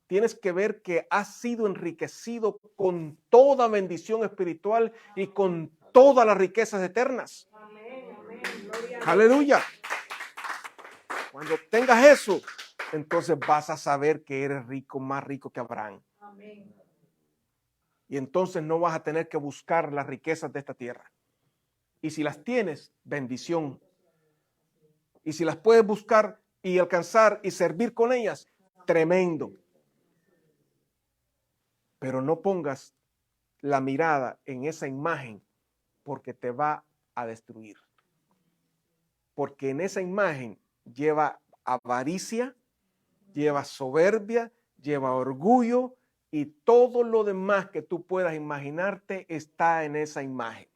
A: Tienes que ver que has sido enriquecido con toda bendición espiritual y con todas las riquezas eternas. Amén, amén. Aleluya. Cuando tengas eso, entonces vas a saber que eres rico, más rico que Abraham. Amén. Y entonces no vas a tener que buscar las riquezas de esta tierra. Y si las tienes, bendición. Y si las puedes buscar y alcanzar y servir con ellas, tremendo. Pero no pongas la mirada en esa imagen porque te va a destruir. Porque en esa imagen lleva avaricia, lleva soberbia, lleva orgullo y todo lo demás que tú puedas imaginarte está en esa imagen.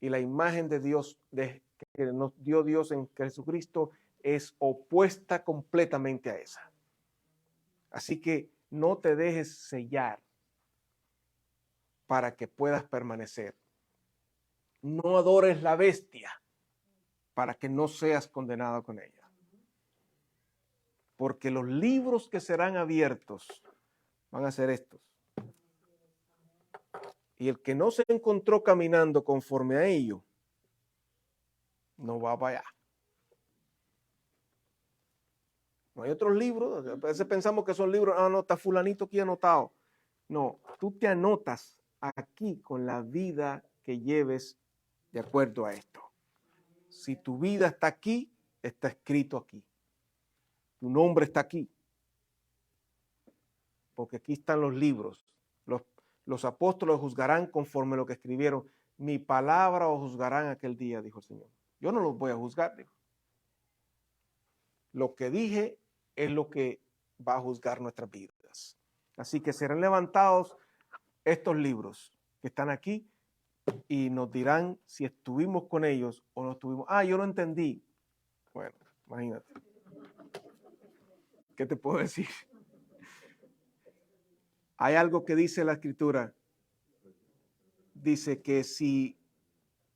A: Y la imagen de Dios, que nos dio Dios en Jesucristo, es opuesta completamente a esa. Así que no te dejes sellar para que puedas permanecer. No adores la bestia para que no seas condenado con ella. Porque los libros que serán abiertos van a ser estos. Y el que no se encontró caminando conforme a ello, no va para allá. No hay otros libros. A veces pensamos que son libros, no, está fulanito aquí anotado. No, tú te anotas aquí con la vida que lleves de acuerdo a esto. Si tu vida está aquí, está escrito aquí. Tu nombre está aquí. Porque aquí están los libros. Los apóstoles juzgarán conforme a lo que escribieron. Mi palabra os juzgarán aquel día, dijo el Señor. Yo no los voy a juzgar, dijo. Lo que dije es lo que va a juzgar nuestras vidas. Así que serán levantados estos libros que están aquí y nos dirán si estuvimos con ellos o no estuvimos. Yo no entendí. Bueno, imagínate. ¿Qué te puedo decir? Hay algo que dice la Escritura. Dice que si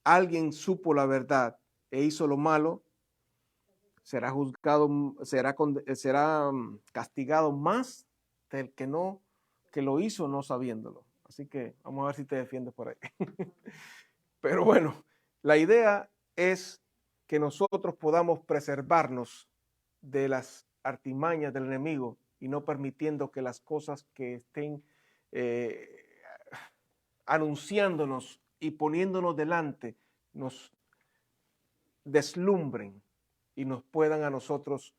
A: alguien supo la verdad e hizo lo malo, será juzgado, será castigado más del que lo hizo no sabiéndolo. Así que vamos a ver si te defiendes por ahí. Pero bueno, la idea es que nosotros podamos preservarnos de las artimañas del enemigo y no permitiendo que las cosas que estén anunciándonos y poniéndonos delante nos deslumbren y nos puedan a nosotros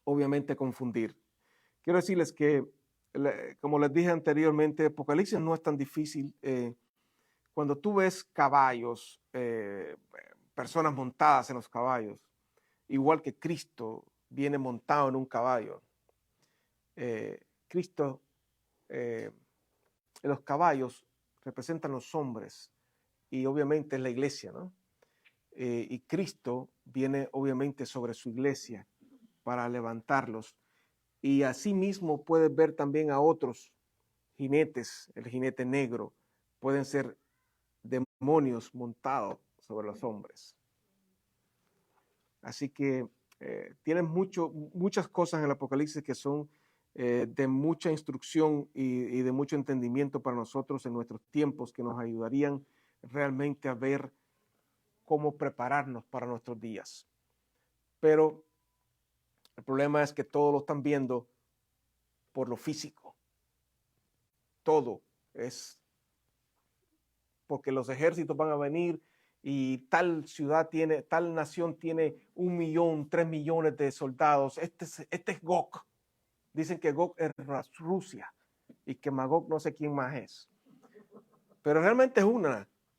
A: obviamente confundir. Quiero decirles que, como les dije anteriormente, Apocalipsis no es tan difícil. Cuando tú ves caballos, personas montadas en los caballos, igual que Cristo viene montado en un caballo. Cristo, los caballos representan los hombres y obviamente es la iglesia, ¿no? Y Cristo viene obviamente sobre su iglesia para levantarlos. Y asimismo puedes ver también a otros jinetes, el jinete negro, pueden ser demonios montados sobre los hombres. Así que tienen muchas cosas en el Apocalipsis que son de mucha instrucción y de mucho entendimiento para nosotros en nuestros tiempos, que nos ayudarían realmente a ver cómo prepararnos para nuestros días. Pero el problema es que todos lo están viendo por lo físico. Todo es porque los ejércitos van a venir y tal ciudad tiene, tal nación tiene 1 millón, 3 millones de soldados. Este es Gog. Dicen que Gog es Rusia y que Magog no sé quién más es. Pero realmente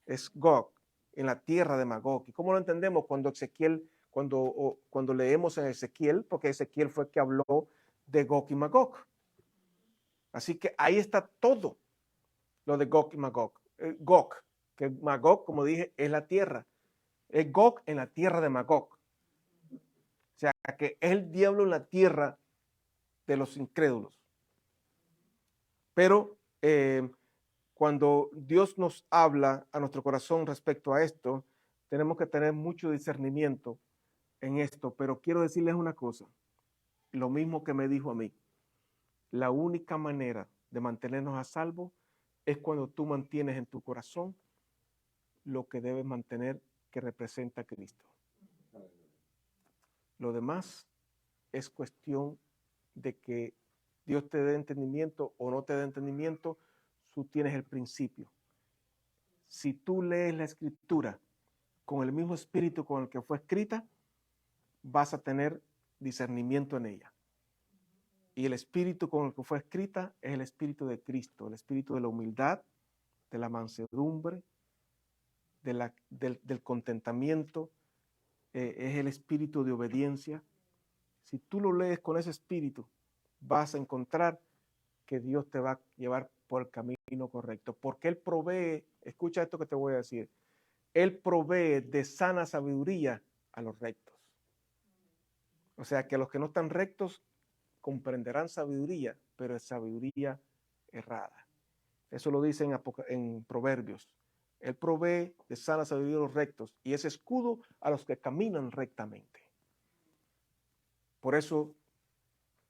A: es Gog, en la tierra de Magog. ¿Y cómo lo entendemos? Cuando leemos en Ezequiel, porque Ezequiel fue el que habló de Gog y Magog. Así que ahí está todo lo de Gog y Magog. Gog, que Magog, como dije, es la tierra. Es Gog en la tierra de Magog. O sea, que es el diablo en la tierra de los incrédulos. Pero cuando Dios nos habla a nuestro corazón respecto a esto, tenemos que tener mucho discernimiento en esto. Pero quiero decirles una cosa, lo mismo que me dijo a mí. La única manera de mantenernos a salvo es cuando tú mantienes en tu corazón lo que debes mantener, que representa a Cristo. Lo demás es cuestión de que Dios te dé entendimiento o no te dé entendimiento. Tú tienes el principio. Si tú lees la escritura con el mismo espíritu con el que fue escrita, vas a tener discernimiento en ella. Y el espíritu con el que fue escrita es el espíritu de Cristo, el espíritu de la humildad, de la mansedumbre, del contentamiento, es el espíritu de obediencia. Si tú lo lees con ese espíritu, vas a encontrar que Dios te va a llevar por el camino correcto, porque Él provee, escucha esto que te voy a decir, Él provee de sana sabiduría a los rectos. O sea que los que no están rectos comprenderán sabiduría, pero es sabiduría errada. Eso lo dice en Proverbios. Él provee de sana sabiduría a los rectos y es escudo a los que caminan rectamente. Por eso,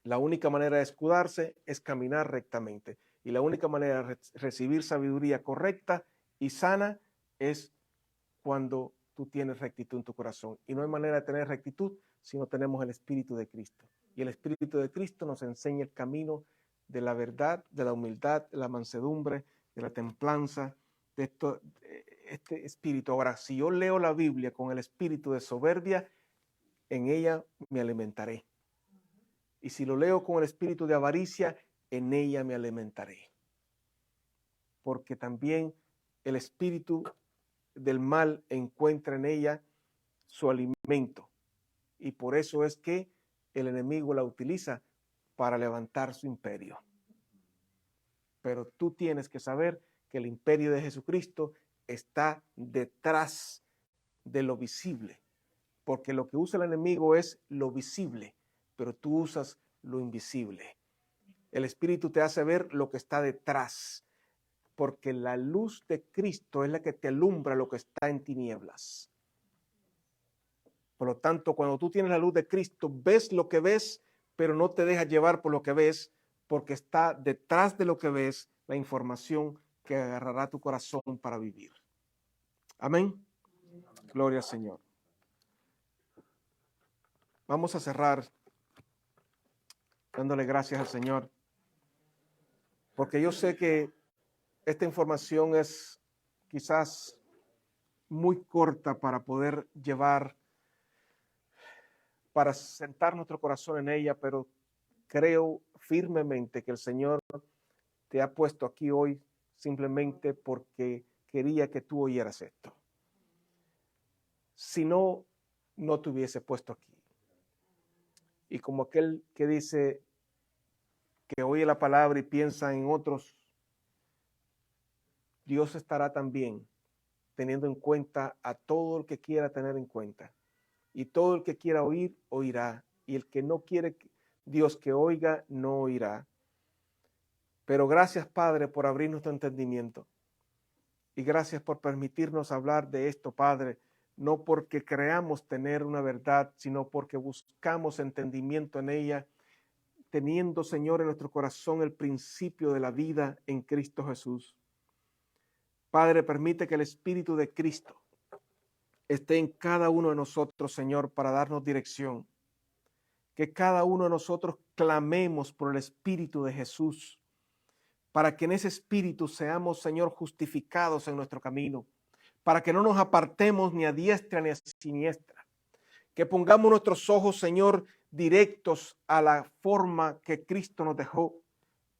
A: la única manera de escudarse es caminar rectamente. Y la única manera de recibir sabiduría correcta y sana es cuando tú tienes rectitud en tu corazón. Y no hay manera de tener rectitud si no tenemos el Espíritu de Cristo. Y el Espíritu de Cristo nos enseña el camino de la verdad, de la humildad, de la mansedumbre, de la templanza, de este espíritu. Ahora, si yo leo la Biblia con el espíritu de soberbia, en ella me alimentaré. Y si lo leo con el espíritu de avaricia, en ella me alimentaré. Porque también el espíritu del mal encuentra en ella su alimento. Y por eso es que el enemigo la utiliza para levantar su imperio. Pero tú tienes que saber que el imperio de Jesucristo está detrás de lo visible. Porque lo que usa el enemigo es lo visible, pero tú usas lo invisible. El Espíritu te hace ver lo que está detrás, porque la luz de Cristo es la que te alumbra lo que está en tinieblas. Por lo tanto, cuando tú tienes la luz de Cristo, ves lo que ves, pero no te dejas llevar por lo que ves, porque está detrás de lo que ves la información que agarrará tu corazón para vivir. Amén. Gloria al Señor. Vamos a cerrar dándole gracias al Señor, porque yo sé que esta información es quizás muy corta para poder llevar, para sentar nuestro corazón en ella, pero creo firmemente que el Señor te ha puesto aquí hoy simplemente porque quería que tú oyeras esto. Si no, no te hubiese puesto aquí. Y como aquel que dice que oye la palabra y piensa en otros, Dios estará también teniendo en cuenta a todo el que quiera tener en cuenta. Y todo el que quiera oír, oirá. Y el que no quiere Dios que oiga, no oirá. Pero gracias, Padre, por abrir nuestro entendimiento. Y gracias por permitirnos hablar de esto, Padre, no porque creamos tener una verdad, sino porque buscamos entendimiento en ella, teniendo, Señor, en nuestro corazón el principio de la vida en Cristo Jesús. Padre, permite que el Espíritu de Cristo esté en cada uno de nosotros, Señor, para darnos dirección. Que cada uno de nosotros clamemos por el Espíritu de Jesús, para que en ese Espíritu seamos, Señor, justificados en nuestro camino, para que no nos apartemos ni a diestra ni a siniestra. Que pongamos nuestros ojos, Señor, directos a la forma que Cristo nos dejó,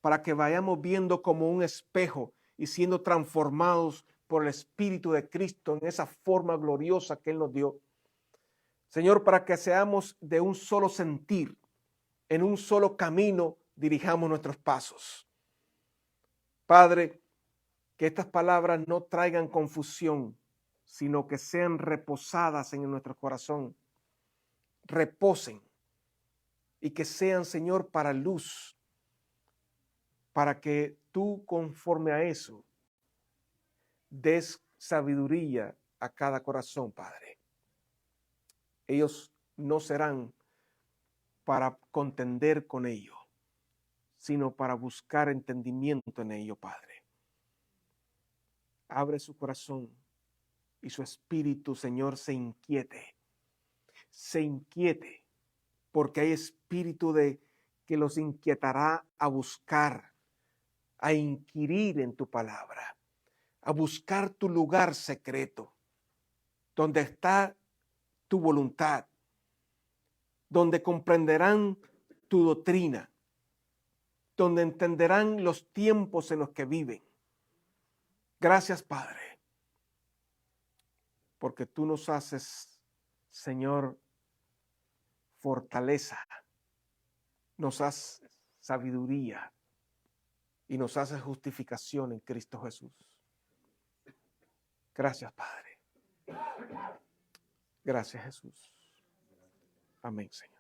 A: para que vayamos viendo como un espejo y siendo transformados por el Espíritu de Cristo en esa forma gloriosa que Él nos dio. Señor, para que seamos de un solo sentir, en un solo camino dirijamos nuestros pasos. Padre, que estas palabras no traigan confusión, sino que sean reposadas en nuestro corazón. Reposen y que sean, Señor, para luz, para que tú, conforme a eso, des sabiduría a cada corazón, Padre. Ellos no serán para contender con ello, sino para buscar entendimiento en ello, Padre. Abre su corazón y su espíritu, Señor, se inquiete, porque hay espíritu de que los inquietará a buscar, a inquirir en tu palabra, a buscar tu lugar secreto, donde está tu voluntad, donde comprenderán tu doctrina, donde entenderán los tiempos en los que viven. Gracias, Padre, porque tú nos haces, Señor, fortaleza, nos haces sabiduría y nos haces justificación en Cristo Jesús. Gracias, Padre. Gracias, Jesús. Amén, Señor.